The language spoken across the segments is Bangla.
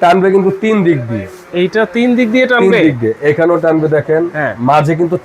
টানবে কিন্তু তিন দিক দিয়ে। এইটা তিন দিক দিয়ে তিন টানবে? দিক দিয়ে এখানেও টানবে, দেখেন মাঝে কিন্তু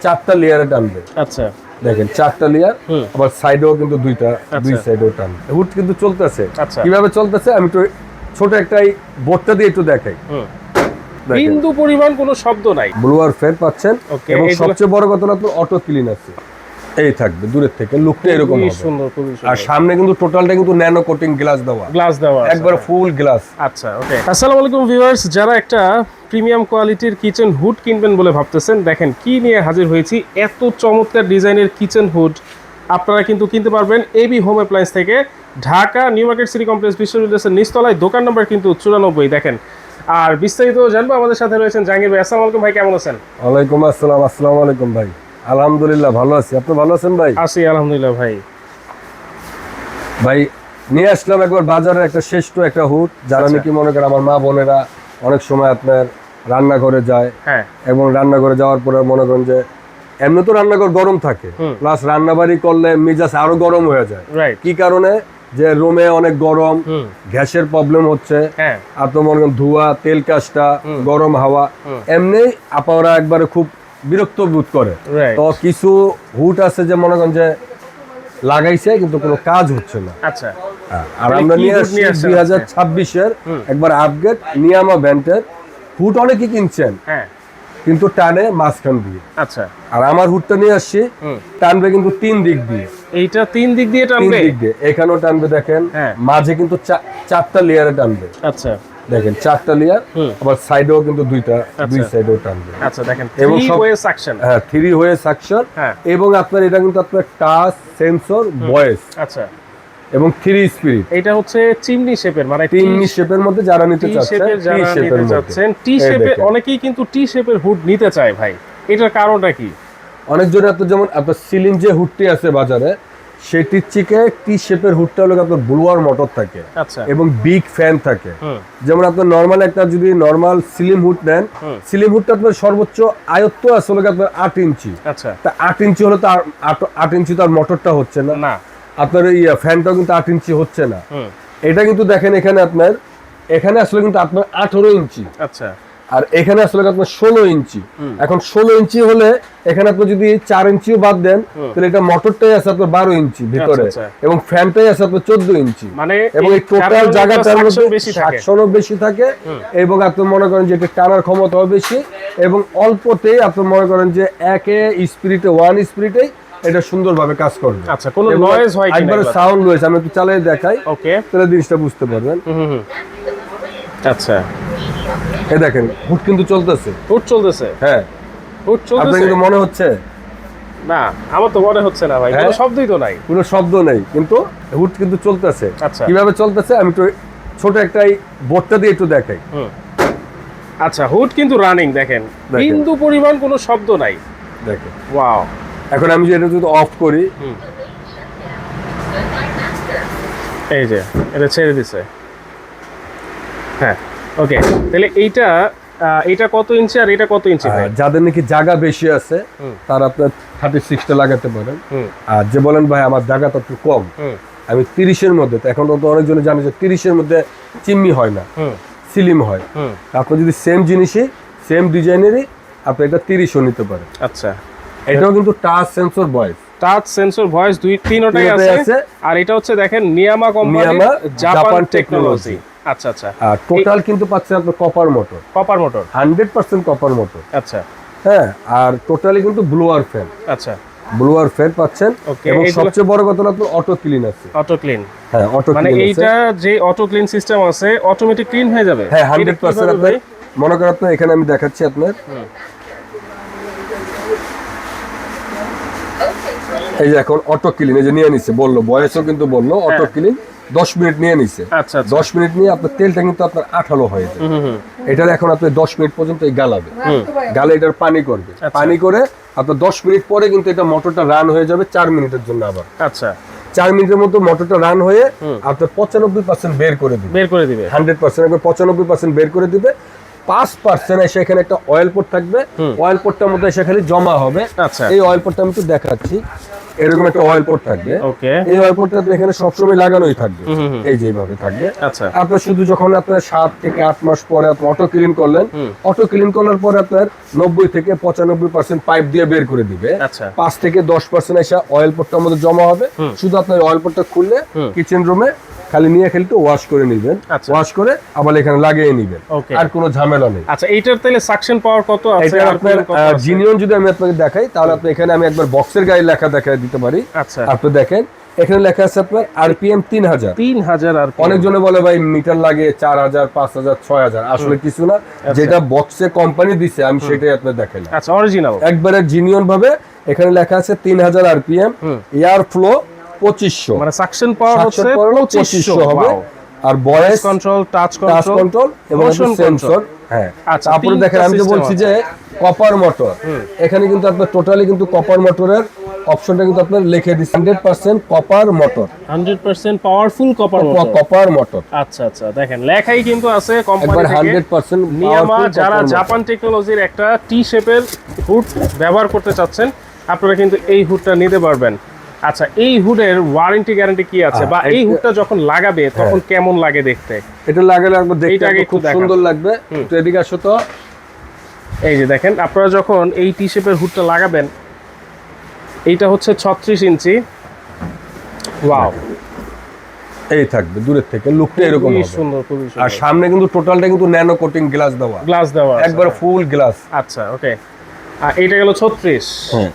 চারটা লেয়ারে টানবে। আচ্ছা, দেখেন চারটা লেয়ার, আবার সাইডেও কিন্তু দুইটা, দুই সাইডেও টানবে। হুড কিন্তু চলতেছে। কিভাবে চলতেছে আমি তো ছোট একটা বোর্ডটা দিয়ে একটু দেখাই। বিন্দু পরিমাণ কোনো শব্দ নাই। ব্লোয়ার ফ্যান পাচ্ছেন এবং সবচেয়ে বড় কথা হলো অটো ক্লিন আছে। এই থাকবে দূরের থেকে লুকটা এরকম হবে। সুন্দর, খুবই সুন্দর। আর সামনে কিন্তু টোটালটা কিন্তু ন্যানো কোটিং গ্লাস দেওয়া একবার ফুল গ্লাস। আচ্ছা, ওকে। আসসালামু আলাইকুম ভিউয়ার্স, যারা একটা প্রিমিয়াম কোয়ালিটির কিচেন হুড কিনবেন বলে ভাবতেছেন, দেখেন কি নিয়ে হাজির হয়েছি। এত চমৎকার ডিজাইনের কিচেন হুড আপনারা কিন্তু কিনতে পারবেন এবি হোম অ্যাপ্লায়েন্স থেকে, Dhaka new market city complex বিশ্ববিদ্যালয়ের নিচতলায়, দোকান নম্বর কিন্তু 94। দেখেন, আর বিস্তারিত জানবো আমাদের সাথে রয়েছেন জাহাঙ্গীর ভাই। আসসালামু আলাইকুম ভাই, কেমন আছেন? ওয়ালাইকুম আসসালাম। আসসালামু আলাইকুম ভাই। আলহামদুলিল্লাহ ভালো আছি, আপনি ভালো আছেন ভাই? আছি আলহামদুলিল্লাহ ভাই। ভাই নিয়ে আসলাম একবার বাজারের একটা শ্রেষ্ঠ একটা হুড, যারা নাকি মনে করেন আমার মা বোনেরা অনেক সময় আপনার রান্নাঘরে যায়, এবং রান্নাঘরে যাওয়ার পরে মনে করেন যে এমনি তো রান্নাঘর গরম থাকে, প্লাস রান্নাবাড়ি করলে মেজাজ আরো গরম হয়ে যায়। কি কারণে? যে রুমে অনেক গরম, গ্যাসের প্রবলেম হচ্ছে, আর তো মনে করেন ধোঁয়া, তেল কাজটা, গরম হাওয়া, এমনি আপনারা একবারে খুব বিরক্ত বোধ করে। তো কিছু হুড আছে যে মনে করেন যে লাগাইছে কিন্তু কোনো কাজ হচ্ছে না। আচ্ছা, আর আমরা নিয়ে আসছি 2026-এর একবার আপগ্রেড নিয়ামা ব্র্যান্ডের হুড। অনেকে কিনছেন কিন্তু টানে মাঝখান দিয়ে। আচ্ছা, আর আমার হুডটা নিয়ে আসছি টানবে কিন্তু তিন দিক দিয়ে। এইটা তিন দিক দিয়ে টানবে? তিন দিক দিয়ে এখানেও টানবে, দেখেন মাঝে কিন্তু চারটা লেয়ারে টানবে। আচ্ছা, দেখেন চারটা লেয়ার, আবার সাইডেও কিন্তু দুইটা, দুই সাইডেও টানবে। আচ্ছা, দেখেন থ্রি ওয়ে সাকশন। হ্যাঁ, থ্রি ওয়ে সাকশন। এবং আপনার এটা কিন্তু আপনার টাচ সেন্সর ভয়েস। আচ্ছা, এবং থ্রি স্পিরিট। এটা হচ্ছে চিমনি শেপের, মানে চিমনি শেপের মধ্যে যারা নিতে চাচ্ছেন, টি শেপের অনেকেই কিন্তু টি শেপের হুড নিতে চায় ভাই, এটার কারণটা কি? অনেকজনের আপনার যেমন আপনার সিলিং যে হুডটি আছে বাজারে, সেটির থেকে টি শেপের হুডটা হলো আপনার ব্লোয়ার মোটর থাকে এবং বিগ ফ্যান থাকে। যেমন আপনার নরমাল একটা যদি নরমাল সিলিং হুড নেন, সিলিং হুডটা আপনার সর্বোচ্চ আয়ত্ত আছে হলো আপনার 8 ইঞ্চি। আচ্ছা, তা 8 ইঞ্চি হলো তো 8 ইঞ্চি তার মোটরটা হচ্ছে না, আপনার এই ফ্যানটাও কিন্তু 8 ইঞ্চি হচ্ছে না। এটা কিন্তু দেখেন এখানে আপনার, এখানে আসলে কিন্তু আপনার 18 ইঞ্চি। আচ্ছা, আর এখানে আসলে আপনার 16 ইঞ্চি। এখন 16 ইঞ্চি হলে এখানে আপনি যদি 4 ইঞ্চিও বাদ দেন, তাহলে এটা মোটরটাই আছে আপনার 12 ইঞ্চি ভিতরে, এবং ফ্যানটাই আছে আপনার 14 ইঞ্চি। মানে এবং এই টোটাল জায়গাটার মধ্যে সাকশনও বেশি থাকে, এবং আপনি মনে করেন যে এটা টানার ক্ষমতাও বেশি, এবং অল্পতেই আপনি মনে করেন যে একে স্পিরিটে, ওয়ান স্পিরিটেই এটা সুন্দরভাবে কাজ করবে। আচ্ছা, কোনো নয়েজ হয় কিনা? একবারে সাউন্ড নয়েজ আমি একটু চালিয়ে দেখাই, ওকে, তাহলে জিনিসটা বুঝতে পারবেন। আচ্ছা, এই দেখেন হুড কিন্তু চলতেছে। হুড চলতেছে? হ্যাঁ, হুড চলতেছে। আপনার কিন্তু মনে হচ্ছে না? আমার তো মনে হচ্ছে না ভাই, কোনো শব্দই তো নাই। কোনো শব্দ নেই, কিন্তু হুড কিন্তু চলতেছে। আচ্ছা, কিভাবে চলতেছে আমি একটু ছোট একটা বোর্ডটা দিয়ে একটু দেখাই। আচ্ছা, হুড কিন্তু রানিং, দেখেন বিন্দু পরিমাণ কোনো শব্দ নাই। দেখেন, ওয়াও। এখন আমি যদি এটা যদি অফ করি, এই যে এটা ছেড়ে দিছে। হ্যাঁ, ওকে। তাহলে এইটা কত ইঞ্চি আর এটা কত ইঞ্চি ভাই? যাদের নাকি জায়গা বেশি আছে তারা আপনার 36টা লাগাতে পারেন। আর যে বলেন ভাই আমার জায়গাটা একটু কম, আমি 30-এর মধ্যে, তো এখন তো অনেকজন জানে যে 30-এর মধ্যে চিমনি হয় না, সিলিম হয়। আপনি যদি সেম জিনিসই, সেম ডিজাইনেরই আপনি এটা 30ও নিতে পারেন। আচ্ছা, এটাও কিন্তু touch sensor voice, touch sensor voice তিনটাই আছে। আর এটা হচ্ছে দেখেন নিয়ামা কোম্পানির জাপান টেকনোলজি। আচ্ছা, আচ্ছা। আর টোটাল কিন্তু পাচ্ছেন আপনি কপার মোটর, 100% কপার মোটর। আচ্ছা, হ্যাঁ, আর টোটালি কিন্তু ব্লোয়ার ফ্যান। আচ্ছা, ব্লোয়ার ফ্যান পাচ্ছেন, এবং সবচেয়ে বড় কথা হলো অটো ক্লিন আছে। Auto clean? হ্যাঁ, অটো ক্লিন। মানে এইটা যে অটো ক্লিন সিস্টেম আছে, অটোমেটিক ক্লিন হয়ে যাবে? হ্যাঁ, 100%। আপনি মনে করেন আপনার এখানে আমি দেখাচ্ছি আপনার, এই যে এখন অটো ক্লিন, এই যে নিয়ে নিচ্ছে, বললো ভয়েসও কিন্তু বললো অটো ক্লিন 10 মিনিট নিয়ে নিছে। আচ্ছা, 10 মিনিট নিয়ে আপনার তেলটা কিন্তু আপনার আঠালো হয়ে যায়। এটা এখন আপনি 10 মিনিট পর্যন্ত এই গালাবে, গালে এটার পানি করবে, পানি করে আপনার 10 মিনিট পরে কিন্তু এটা মোটরটা রান হয়ে যাবে 4 মিনিটের জন্য আবার। আচ্ছা, 4 মিনিটের মধ্যে মোটরটা রান হয়ে আপনার 95% বের করে দিবে। 100% একবার 95% বের করে দিবে। 5% এসে এখানে একটা অয়েল পোর্ট থাকবে, অয়েল পোর্টটার মধ্যে এসে খালি জমা হবে। আচ্ছা, এই অয়েল পোর্টটা আমি একটু দেখাচ্ছি, এরকম একটা অয়েল পোর্ট থাকবে। ওকে, এই অয়েল পোর্টটা এখানে সবসময় লাগানোই থাকবে, এই যে এইভাবে থাকবে। আচ্ছা, আপনার শুধু যখন আপনার 7 থেকে 8 মাস পরে আপনি অটো ক্লিন করলেন, অটো ক্লিন করার পরে আপনার 90 থেকে 95% পাইপ দিয়ে বের করে দিবে। আচ্ছা, 5 থেকে 10% এসে অয়েল পোর্টটার মধ্যে জমা হবে। শুধু আপনার অয়েল পোর্টটা খুললে কিচেন রুমে খালি নিয়ে খালি তো ওয়াশ করে নেবেন, আচ্ছা, ওয়াশ করে আবার এখানে লাগিয়ে নেবেন, ওকে, আর কোনো ঝামেলা নেই। আচ্ছা, এইটার তাহলে সাকশন পাওয়ার কত আছে? এটা আপনার জিনিয়ন যদি আমি আপনাকে দেখাই, তাহলে আপনি এখানে আমি একবার বক্সের গায়ে লেখা দেখাই দিতে পারি। আচ্ছা, আপনি দেখেন এখানে লেখা আছে আপনার আরপিএম 3000 আর অনেকজনে বলে ভাই মিটার লাগে 4000 5000 6000, আসলে কিছু না, যেটা বক্সে কোম্পানি দিছে আমি সেটাই আপনাদের দেখাইলাম। আচ্ছা, অরিজিনাল একবারে জিনিয়ন ভাবে এখানে লেখা আছে 3000 আরপিএম, এয়ার ফ্লো 2500, মানে সাকশন পাওয়ার হচ্ছে 2500 হবে, আর ভয়েস কন্ট্রোল, টাচ কন্ট্রোল এবং সেন্সর। হ্যাঁ, আচ্ছা, তারপরে দেখেন আমি যে বলছি যে কপার মোটর, এখানে কিন্তু আপনার টোটালি কিন্তু কপার মোটরের অপশনটা কিন্তু আপনার লিখে দিচ্ছি 100% copper motor, 100% powerful copper motor. আচ্ছা, আচ্ছা, দেখেন লেখাই কিন্তু আছে কোম্পানি একবার থেকে 100% নিয়ামা। যারা জাপান টেকনোলজির একটা টি শেপের হুড ব্যবহার করতে চাচ্ছেন, আপনারা কিন্তু এই হুডটা নিতে পারবেন। আচ্ছা, এই হুডের ওয়ারেন্টি গ্যারান্টি কি আছে, বা এই হুডটা যখন লাগাবে তখন কেমন লাগে দেখতে? এটা লাগালে একবার দেখতে খুব সুন্দর লাগবে। তো এদিকে আসো তো, এই যে দেখেন, আপনারা যখন এই টি শেপের হুডটা লাগাবেন, এইটা হচ্ছে 36 ইঞ্চি। ওয়াও, এই থাকবে দূরের থেকে লুকটা এরকম খুবই হবে, সুন্দর, খুবই আর সুন্দর। সামনে কিন্তু টোটালটা কিন্তু ন্যানো কোটিং গ্লাস দেওয়া, গ্লাস দেওয়া আছে, একবার ফুল গ্লাস। আচ্ছা, ওকে, আর এইটা গেল 36। হ্যাঁ,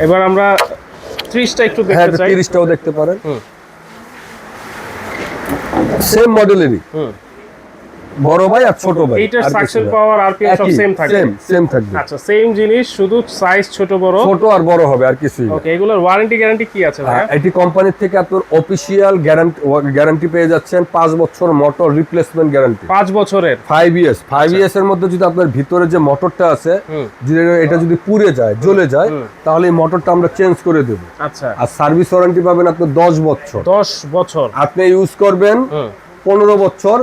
এবার আমরা 30টা একটু হ্যাঁ দেখতে চাই। 30টাও দেখতে পারেন, সেম মডেলেরই, বড় ভাই আর ছোট ভাই। এইটার সাকশন পাওয়ার আরপিএম সব সেম থাকবে, সেম থাকবে। আচ্ছা, সেম জিনিস, শুধু সাইজ ছোট বড়, ছোট আর বড় হবে, আর কিছুই না। ওকে, এগুলোর ওয়ারেন্টি গ্যারান্টি কি আছে ভাই? এটি কোম্পানি থেকে আপনার অফিশিয়াল গ্যারান্টি পেয়ে যাচ্ছেন, 5 বছর মোটর রিপ্লেসমেন্ট গ্যারান্টি, 5 বছরের, 5 ইয়ার্স এর মধ্যে যদি আপনার ভিতরে যে মোটরটা আছে এটা যদি পুড়ে যায়, জ্বলে যায়, তাহলে এই মোটরটা আমরা চেঞ্জ করে দেব। আচ্ছা, আর সার্ভিস ওয়ারেন্টি পাবেন আপনি 10 বছর, 10 বছর আপনি ইউজ করবেন 15 বছর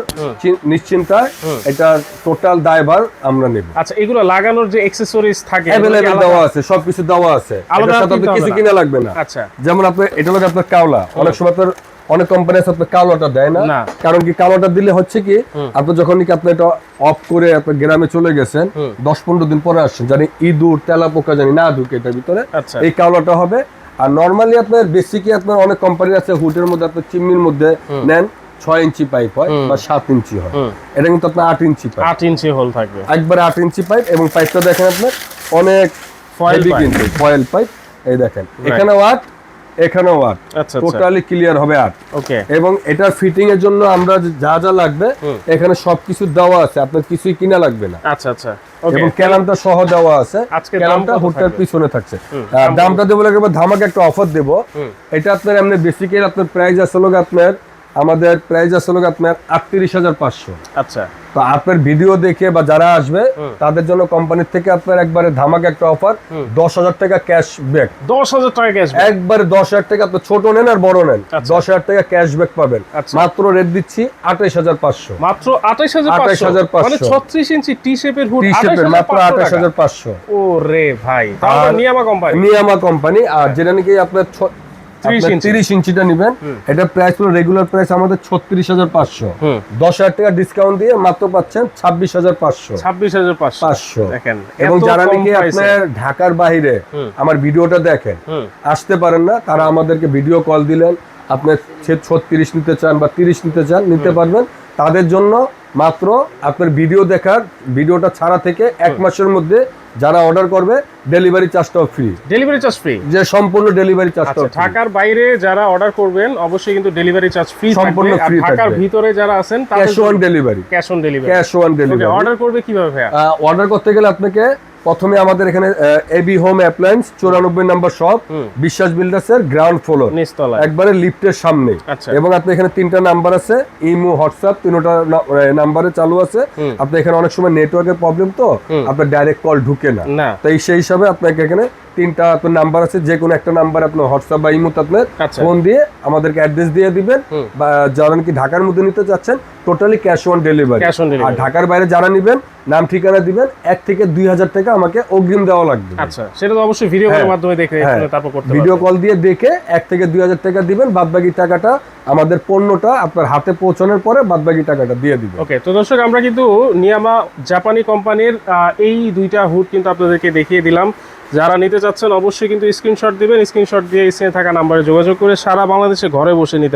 নিশ্চিন্তায়, এটা টোটাল দায়ভার আমরা নেব। আচ্ছা, এগুলো লাগানোর যে অ্যাকসেসরিজ থাকে अवेलेबल দেওয়া আছে, সবকিছু দেওয়া আছে, এটার সাথে আপনার কিছু কিনা লাগবে না। আচ্ছা, যেমন আপনি এটা হলো আপনার কাওলা, অনেক সময় আপনার অনেক কোম্পানি আছে আপনার কালোটা দেয় না, কারণ কি কালোটা দিলে হচ্ছে কি আপনি যখন কি আপনি এটা অফ করে আপনার গ্রামে চলে গেছেন, 10-15 দিন পরে আসছেন, জানি ইঁদুর তেলাপোকা জানি না ঢুকে এটার ভিতরে, এই কালোটা হবে। আর নরমালি আপনার বেসিকই আপনার অনেক কোম্পানি আছে হুডের মধ্যে আপনার চিমনির মধ্যে নেন 6 ইঞ্চি পাইপ হয় বা 7 ইঞ্চি হয়, এটা কিন্তু আপনার 8 ইঞ্চি পাইপ, 8 ইঞ্চি হোল থাকবে, একবার 8 ইঞ্চি পাইপ, এবং পাইপটা দেখেন আপনার অনেক হেভি কিন্তু ফয়েল পাইপ। এই দেখেন এখানেও 8, এখানেও 8, টোটালি ক্লিয়ার হবে 8। ওকে, এবং এটার ফিটিং এর জন্য আমরা যা যা লাগবে এখানে সবকিছু দেওয়া আছে, আপনার কিছুই কিনা লাগবে না। আচ্ছা, আচ্ছা, এবং ক্যালামটা সহ দেওয়া আছে, ক্যালামটা হুডটার পিছনে থাকছে। দামটা দেবো একবার ধামাকা একটা অফার দেব। এটা আপনার এমনি বেসিক্যালি আপনার প্রাইস আসলে আপনার আমাদের প্রাইস আসলে আপনার 38,500। আচ্ছা, তো আপনার ভিডিও দেখে বা যারা আসবে তাদের জন্য কোম্পানির থেকে আপনার একবারে ধামাকা একটা অফার, 10,000 টাকা ক্যাশব্যাক, 10,000 টাকা ক্যাশব্যাক, একবারে 10,000 টাকা, আপনি ছোট নেন আর বড় নেন 10,000 টাকা ক্যাশব্যাক পাবেন। মাত্র রেট দিচ্ছি 28,500, মাত্র 28,500, মানে 36 ইঞ্চি টি শেপের হুড, মাত্র 28,500। ও রে ভাই, তাহলে নিয়ামা কোম্পানি। আর যেটা নাকি আপনার 30 ইঞ্চিটা নেবেন, এটা প্রাইস হলো রেগুলার প্রাইস আমাদের 36,500, 10,000 টাকা ডিসকাউন্ট দিয়ে মাত্র পাচ্ছেন 26,500। দেখেন, এবং যারা নাকি আপনার ঢাকার বাইরে আমার ভিডিওটা দেখেন, আসতে পারেন না, তারা আমাদেরকে ভিডিও কল দিলেন, আপনি 36 নিতে চান বা 30 নিতে চান, নিতে পারবেন। তাদের জন্য মাত্র আপনার ভিডিওটা ছাড়া থেকে 1 মাসের মধ্যে যারা অর্ডার করবে ডেলিভারি চার্জটাও ফ্রি, যে সম্পূর্ণ ডেলিভারি চার্জটাও ফ্রি। ঢাকার বাইরে যারা অর্ডার করবেন অবশ্যই কিন্তু ডেলিভারি চার্জ ফ্রি সম্পূর্ণ ফ্রি থাকবে। ঢাকার ভিতরে যারা আছেন ক্যাশ অন ডেলিভারি। অর্ডার করবে কিভাবে ভাইয়া? অর্ডার করতে গেলে আপনাকে প্রথমে আমাদের এখানে এবি হোম অ্যাপ্লায়েন্স 94 নম্বর শপ, বিশ্বাস বিল্ডার্সের গ্রাউন্ড ফ্লোর, একবারে লিফটের সামনে। এবং আপনি এখানে 3টা নাম্বার আছে, ইমো হোয়াটসঅ্যাপ 3টা নাম্বারে চালু আছে। আপনি এখানে অনেক সময় নেটওয়ার্কের প্রবলেম, তো আপনার ডাইরেক্ট কল ঢুকে না, তাই সেই হিসাবে আপনাকে এখানে 3টা আপনার নাম্বার আছে, যে কোনো একটা নাম্বার আপনার হোয়াটসঅ্যাপ বা ইমোতে আপনার আচ্ছা। ফোন দিয়ে আমাদেরকে অ্যাড্রেস দিয়ে দিবেন, বা যারা নাকি ঢাকার মধ্যে নিতে চাচ্ছেন totally cash on delivery. Cash on delivery। আর ঢাকার বাইরে যারা নিবেন নাম ঠিকানা দিবেন, 1 থেকে 2000 টাকা আমাকে অগ্রিম দেওয়া লাগবে। আচ্ছা, সেটা তো অবশ্যই ভিডিও কলের হ্যাঁ, মাধ্যমে দেখে হ্যাঁ, শুনে তারপর করতে ভিডিও পারবেন। কল দিয়ে দেখে 1 থেকে 2000 টাকা দিবেন, বাদবাকি টাকাটা আমাদের পণ্যটা আপনার হাতে পৌঁছানোর পরে বাদবাকি টাকাটা দিয়ে দিবেন। ওকে, তো দর্শক আমরা কিন্তু নিয়ামা জাপানি কোম্পানির এই দুইটা হুড কিন্তু আপনাদেরকে দেখিয়ে দিলাম। যারা নিতে চাচ্ছেন অবশ্যই কিন্তু স্ক্রিনশট দিবেন, স্ক্রিনশট দিয়ে স্ক্রিনে থাকা নাম্বারে যোগাযোগ করে সারা বাংলাদেশে ঘরে বসে নিতে